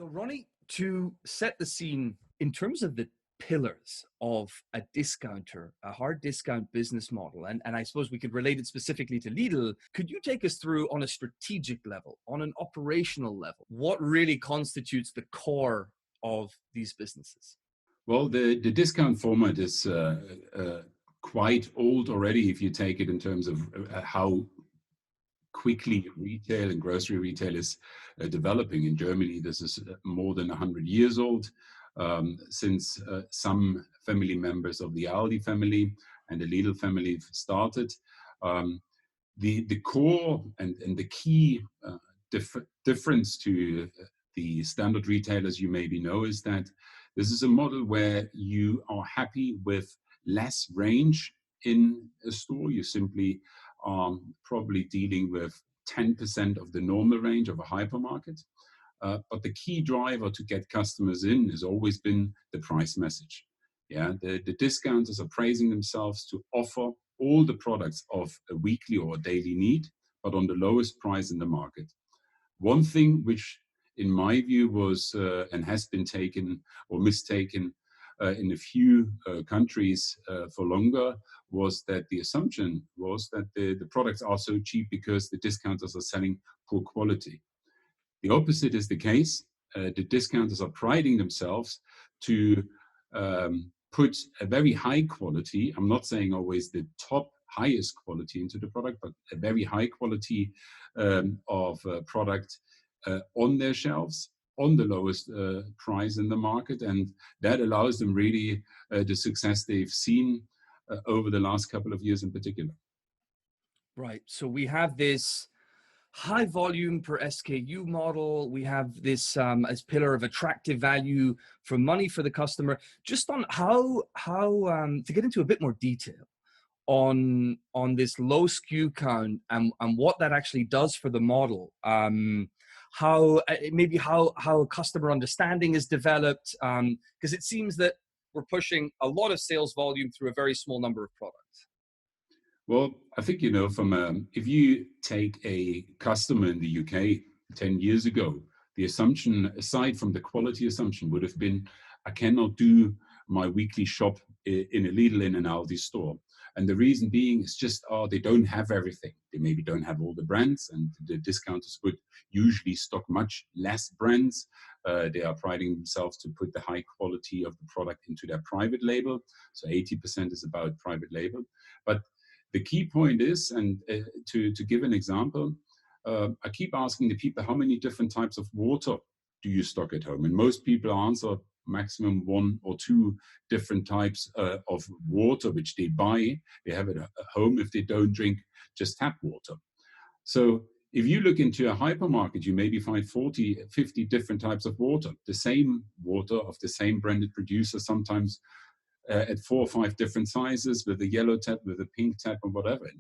So, Ronnie, to set the scene in terms of the pillars of a discounter, a hard discount business model, and I suppose we could relate it specifically to Lidl, could you take us through on a strategic level, on an operational level, what really constitutes the core of these businesses? Well, the discount format is quite old already if you take it in terms of how quickly retail and grocery retail is developing. In Germany, this is more than 100 years old, since some family members of the Aldi family and the Lidl family started. The core and the key difference to the standard retailers you maybe know is that this is a model where you are happy with less range in a store. You simply are probably dealing with 10% of the normal range of a hypermarket. But the key driver to get customers in has always been the price message. Yeah, the discounters are praising themselves to offer all the products of a weekly or a daily need, but on the lowest price in the market. One thing which, in my view, was and has been taken or mistaken in a few countries for longer was that the assumption was that the products are so cheap because the discounters are selling poor quality. The opposite is the case. The discounters are priding themselves to put a very high quality, I'm not saying always the top highest quality into the product, but a very high quality of product on their shelves, on the lowest price in the market. And that allows them really the success they've seen over the last couple of years in particular. Right. So we have this high volume per SKU model. We have this as pillar of attractive value for money for the customer. Just on how to get into a bit more detail on this low SKU count and what that actually does for the model. How maybe how customer understanding is developed, because it seems that we're pushing a lot of sales volume through a very small number of products. Well, I think, from if you take a customer in the UK 10 years ago, the assumption, aside from the quality assumption, would have been, I cannot do my weekly shop in a Lidl, in an Aldi store. And the reason being is just, they don't have everything. They maybe don't have all the brands, and the discounters would usually stock much less brands. They are priding themselves to put the high quality of the product into their private label. So 80% is about private label. But the key point is, and to give an example, I keep asking the people, how many different types of water do you stock at home? And most people answer maximum 1 or 2 different types of water, which they buy. They have it at home if they don't drink just tap water. So if you look into a hypermarket, you maybe find 40, 50 different types of water, the same water of the same branded producer, sometimes at 4 or 5 different sizes, with a yellow tap, with a pink tap, or whatever.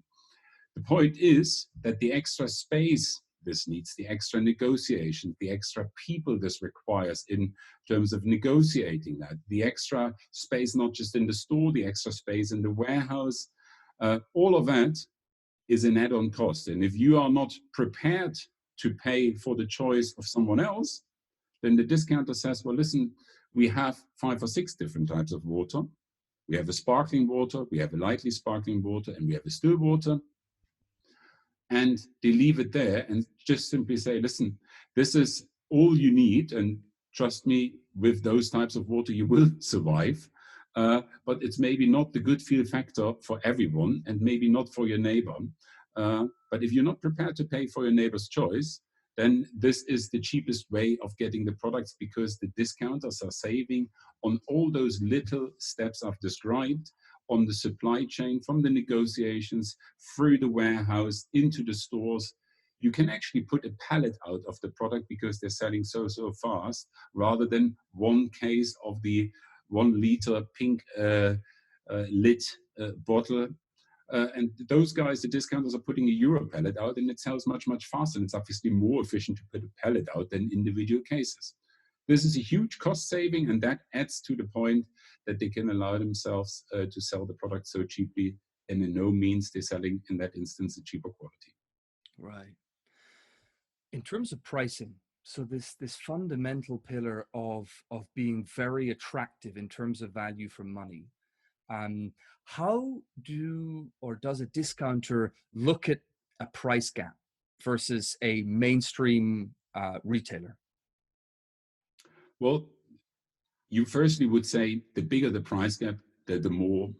The point is that the extra space this needs, the extra negotiation, the extra people this requires in terms of negotiating that, the extra space not just in the store, the extra space in the warehouse, all of that is an add-on cost. And if you are not prepared to pay for the choice of someone else, then the discounter says, well, listen, we have 5 or 6 different types of water. We have a sparkling water, we have a lightly sparkling water, and we have a still water. And they leave it there and just simply say, listen, this is all you need. And trust me, with those types of water, you will survive. But it's maybe not the good feel factor for everyone, and maybe not for your neighbor. But if you're not prepared to pay for your neighbor's choice, then this is the cheapest way of getting the products, because the discounters are saving on all those little steps I've described, on the supply chain, from the negotiations, through the warehouse, into the stores. You can actually put a pallet out of the product because they're selling so fast, rather than one case of the 1 liter pink lit bottle. And those guys, the discounters, are putting a Euro pallet out, and it sells much faster. And it's obviously more efficient to put a pallet out than individual cases. This is a huge cost saving, and that adds to the point that they can allow themselves to sell the product so cheaply, and in no means they're selling, in that instance, a cheaper quality. Right. In terms of pricing, So this fundamental pillar of being very attractive in terms of value for money. How does a discounter look at a price gap versus a mainstream retailer? Well, you firstly would say the bigger the price gap, the more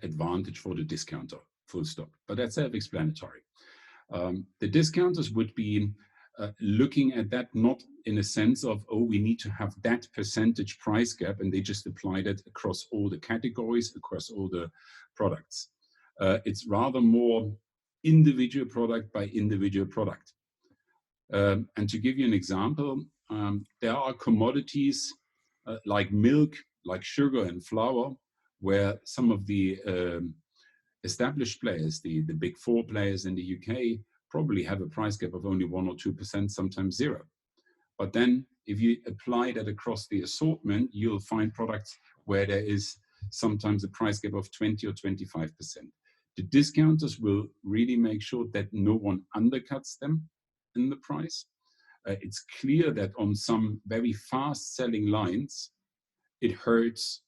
advantage for the discounter, full stop. But that's self-explanatory. The discounters would be looking at that not in a sense of, oh, we need to have that percentage price gap, and they just apply that across all the categories, across all the products. It's rather more individual product by individual product. And to give you an example, there are commodities like milk, like sugar and flour, where some of the established players, the big four players in the UK, probably have a price gap of only 1 or 2%, sometimes zero. But then if you apply that across the assortment, you'll find products where there is sometimes a price gap of 20 or 25%. The discounters will really make sure that no one undercuts them in the price. It's clear that on some very fast selling lines, it hurts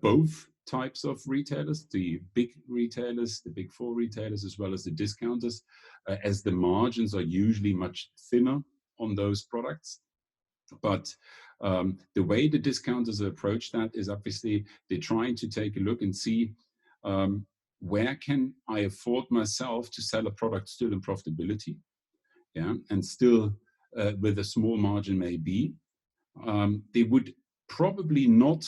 both types of retailers, the big retailers, the big four retailers, as well as the discounters, as the margins are usually much thinner on those products. But the way the discounters approach that is obviously they're trying to take a look and see where can I afford myself to sell a product still in profitability, yeah, and still with a small margin maybe. They would probably not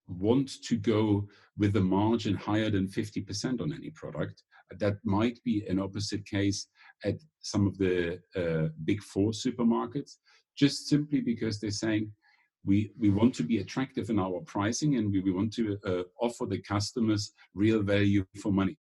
want to go with a margin higher than 50% on any product. That might be an opposite case at some of the big four supermarkets, just simply because they're saying we want to be attractive in our pricing, and we want to offer the customers real value for money.